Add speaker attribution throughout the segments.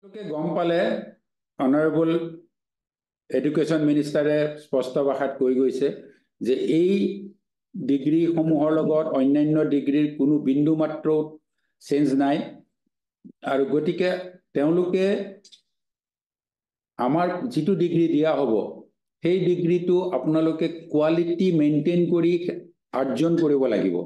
Speaker 1: গম পালে honourable education মিনিষ্টাৰে স্পষ্ট ভাষাত কৈ গৈছে যে এই ডিগ্ৰীসমূহৰ লগত অন্যান্য ডিগ্ৰীৰ কোনো বিন্দু মাত্ৰ চেঞ্জ নাই আৰু গতিকে তেওঁলোকে আমাৰ যিটো ডিগ্ৰী দিয়া হ'ব সেই ডিগ্ৰীটো আপোনালোকে কোৱালিটি মেইনটেইন কৰি অৰ্জন কৰিব লাগিব।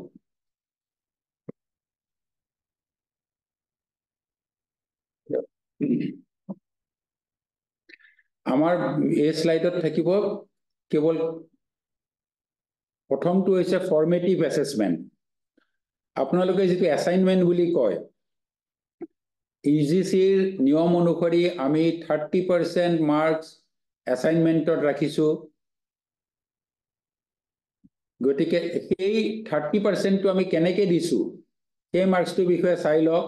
Speaker 1: আমাৰ এই স্লাইডত থাকিব কেৱল প্ৰথমটো হৈছে ফৰ্মেটিভ এছেছমেণ্ট। আপোনালোকে যিটো এছাইনমেণ্ট বুলি কয় ইউজিচিৰ নিয়ম অনুসৰি আমি 30% মাৰ্কছ এছাইনমেণ্টত ৰাখিছোঁ। গতিকে সেই 30%টো আমি কেনেকৈ দিছোঁ সেই মাৰ্কছটোৰ বিষয়ে চাই লওক।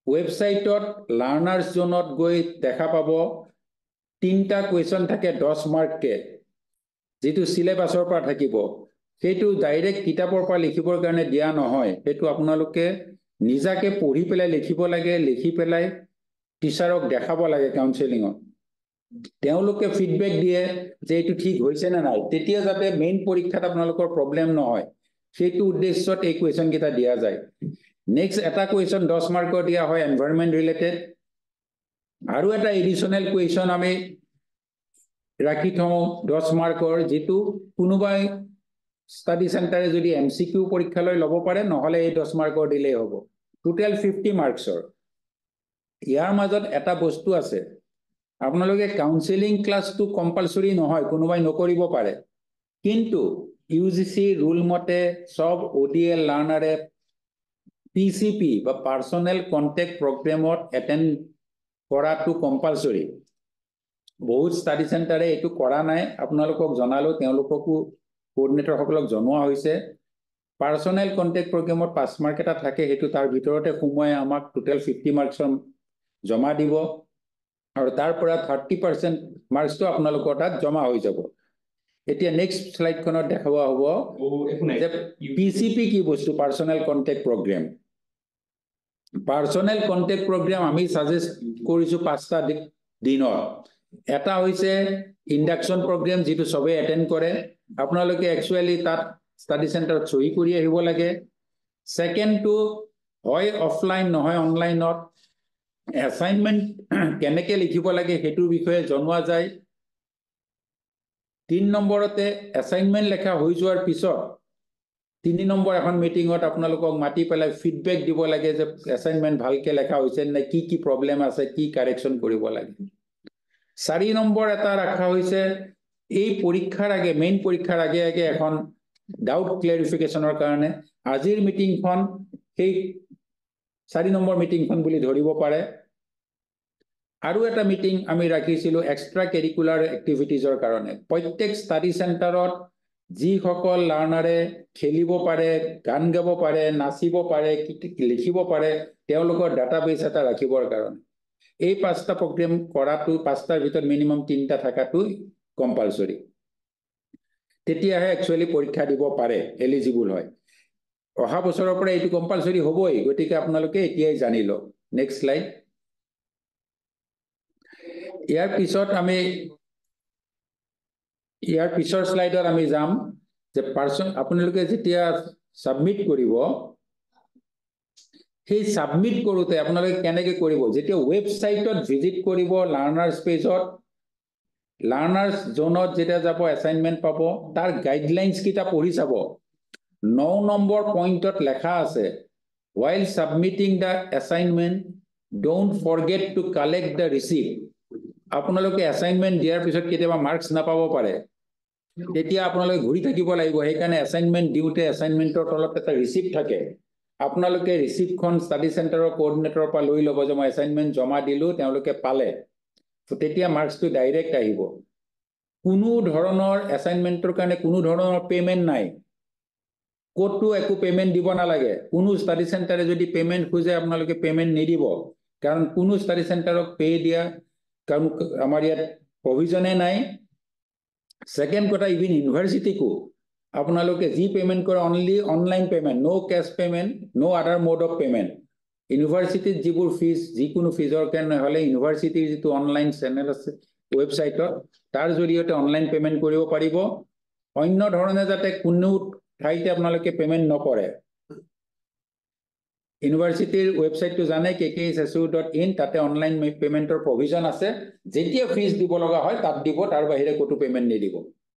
Speaker 1: ৱেবছাইটত লাৰ্ণাৰ্ছ জোনত গৈ দেখা পাব 3টা কুৱেশ্যন থাকে 10 মাৰ্ককে, যিটো চিলেবাছৰ পৰা থাকিব। সেইটো ডাইৰেক্ট কিতাপৰ পৰা লিখিবৰ কাৰণে দিয়া নহয়, সেইটো আপোনালোকে নিজাকে পঢ়ি পেলাই লিখিব লাগে, লিখি পেলাই টিচাৰক দেখাব লাগে কাউন্সেলিঙত। তেওঁলোকে ফিডবেক দিয়ে যে এইটো ঠিক হৈছে নে নাই, তেতিয়া যাতে মেইন পৰীক্ষাত আপোনালোকৰ প্ৰব্লেম নহয় সেইটো উদ্দেশ্যত এই কুৱেশ্যন কেইটা দিয়া যায়। নেক্সট এটা কুৱেশ্যন 10 মাৰ্কৰ দিয়া হয় এনভাইৰনমেণ্ট ৰিলেটেড, আৰু এটা এডিশ্যনেল কুৱেশ্যন আমি ৰাখি থওঁ 10 মাৰ্কৰ, যিটো কোনোবাই ষ্টাডি চেণ্টাৰে যদি MCQ পৰীক্ষালৈ ল'ব পাৰে, নহ'লে এই 10 মাৰ্কৰ দিলেই হ'ব। টোটেল 50 মাৰ্কছৰ। ইয়াৰ মাজত এটা বস্তু আছে, আপোনালোকে কাউন্সেলিং ক্লাছটো কম্পালসৰি নহয়, কোনোবাই নকৰিব পাৰে, কিন্তু ইউজিচি ৰুল মতে সব ODL লাৰ্ণাৰে PCP বা পাৰ্সোনেল কন্টেক্ট প্ৰগ্ৰেমত এটেণ্ড কৰাটো কম্পালসৰি। বহুত ষ্টাডি চেণ্টাৰে এইটো কৰা নাই, আপোনালোকক জনালো, তেওঁলোককো কোঅৰ্ডিনেটৰসকলক জনোৱা হৈছে। পাৰ্সোনেল কন্টেক্ট প্ৰগ্ৰেমত 5 মাৰ্ক এটা থাকে, সেইটো তাৰ ভিতৰতে সোমোৱাই আমাক টোটেল 50 মাৰ্কছৰ জমা দিব, আৰু তাৰ পৰা 30% মাৰ্কছটো আপোনালোকৰ তাত জমা হৈ যাব। এতিয়া নেক্সট স্লাইডখনত দেখাৱা হ'ব যে PCP কি বস্তু, personal contact programme. Personal contact programme আমি সাজেষ্ট কৰিছো 5টা দিনৰ। এটা হৈছে ইন্ডাকশন প্ৰগ্ৰেম, যিটো সবে এটেণ্ড কৰে, আপোনালোকে একচুয়ালি তাত ষ্টাডি চেণ্টাৰত চহী কৰি আহিব লাগে। সেকেন্ডটো হয় অফলাইন নহয় অনলাইনত এছাইনমেণ্ট কেনেকৈ লিখিব লাগে সেইটোৰ বিষয়ে জনোৱা যায়। 3 নম্বৰতে এছাইনমেণ্ট লেখা হৈ যোৱাৰ পিছত 3 নম্বৰ এখন মিটিঙত আপোনালোকক মাতি পেলাই ফিডবেক দিব লাগে যে এছাইনমেণ্ট ভালকৈ লেখা হৈছে নে, কি কি প্ৰব্লেম আছে, কি কাৰেকশ্যন কৰিব লাগে। 4 নম্বৰ এটা ৰাখা হৈছে এই পৰীক্ষাৰ আগে, মেইন পৰীক্ষাৰ আগে আগে এখন ডাউট ক্লেৰিফিকেশ্যনৰ কাৰণে। আজিৰ মিটিংখন সেই 4 নম্বৰ মিটিংখন বুলি ধৰিব পাৰে। আৰু এটা মিটিং আমি ৰাখিছিলোঁ এক্সট্ৰা কেৰিকুলাৰ এক্টিভিটিজৰ কাৰণে। প্ৰত্যেক ষ্টাডি চেণ্টাৰত যিসকল লাৰ্ণাৰে খেলিব পাৰে, গান গাব পাৰে, নাচিব পাৰে, লিখিব পাৰে, তেওঁলোকৰ ডাটাবেছ এটা ৰাখিবৰ কাৰণে। এই 5টা প্ৰগ্ৰেম কৰাটো, 5টাৰ ভিতৰত মিনিমাম 3টা থকাটো কম্পালসৰি, তেতিয়াহে একচুয়ালি পৰীক্ষা দিব পাৰে, এলিজিবল হয়। অহা বছৰৰ পৰা এইটো কম্পালসৰি হ'বই, গতিকে আপোনালোকে এতিয়াই জানি লওক। Next slide. ইয়াৰ পিছৰ স্লাইডত আমি যাম যে আপোনালোকে যেতিয়া সাবমিট কৰিব, সেই সাবমিট কৰোতে আপোনালোকে কেনেকৈ কৰিব, যেতিয়া ৱেবছাইটত ভিজিট কৰিব লাৰ্ণাৰ্ছ পেজত, লাৰ্ণাৰ্ছ জোনত যেতিয়া যাব এছাইনমেণ্ট পাব, তাৰ গাইডলাইন্স কিটা পঢ়ি চাব। 9 নম্বৰ পইণ্টত লেখা আছে while submitting the assignment don't forget to collect the receipt। আপোনালোকে এছাইনমেণ্ট দিয়াৰ পিছত কেতিয়াবা মাৰ্কছ নাপাব পাৰে, তেতিয়া আপোনালোকে ঘূৰি থাকিব লাগিব। সেইকাৰণে এছাইনমেণ্ট দিওঁতে এছাইনমেণ্টৰ তলত এটা ৰিচিপ্ট থাকে, আপোনালোকে ৰিচিপ্টখন ষ্টাডি চেণ্টাৰৰ কোঅৰ্ডিনেটৰৰ পৰা লৈ ল'ব যে মই এছাইনমেণ্ট জমা দিলোঁ, তেওঁলোকে পালে, তেতিয়া মাৰ্কছটো ডাইৰেক্ট আহিব। কোনো ধৰণৰ এছাইনমেণ্টৰ কাৰণে কোনো ধৰণৰ পেমেণ্ট নাই, ক'তো একো পেমেণ্ট দিব নালাগে। কোনো ষ্টাডি চেণ্টাৰে যদি পেমেণ্ট খোজে আপোনালোকে পেমেণ্ট নিদিব, কাৰণ কোনো ষ্টাডি চেণ্টাৰক পে দিয়া কাৰণ আমাৰ ইয়াত প্ৰভিজনে নাই। সেকেন্ড কথা, ইভিন ইউনিভাৰ্চিটিকো আপোনালোকে যি পেমেণ্ট কৰে অনলি অনলাইন পেমেণ্ট, নো কেছ পেমেণ্ট, নো আদাৰ মোড অফ পেমেণ্ট। ইউনিভাৰ্চিটিত যিবোৰ ফিজ যিকোনো ফিজৰ কাৰণে হ'লে ইউনিভাৰ্চিটিৰ যিটো অনলাইন চেনেল আছে ৱেবছাইটত তাৰ জৰিয়তে অনলাইন পেমেন্ট কৰিব পাৰিব অন্য ধৰণে যাতে কোনো ঠাইতে আপোনালোকে পেমেন্ট নকৰে ইউনিভাৰ্চিটিৰ ৱেবছাইটটো জানে kksu.in তাতে অনলাইন পেমেন্টৰ প্ৰভিজন আছে যেতিয়া ফিজ দিব লগা হয় তাত দিব তাৰ বাহিৰে কোনো পেমেন্ট নিদিব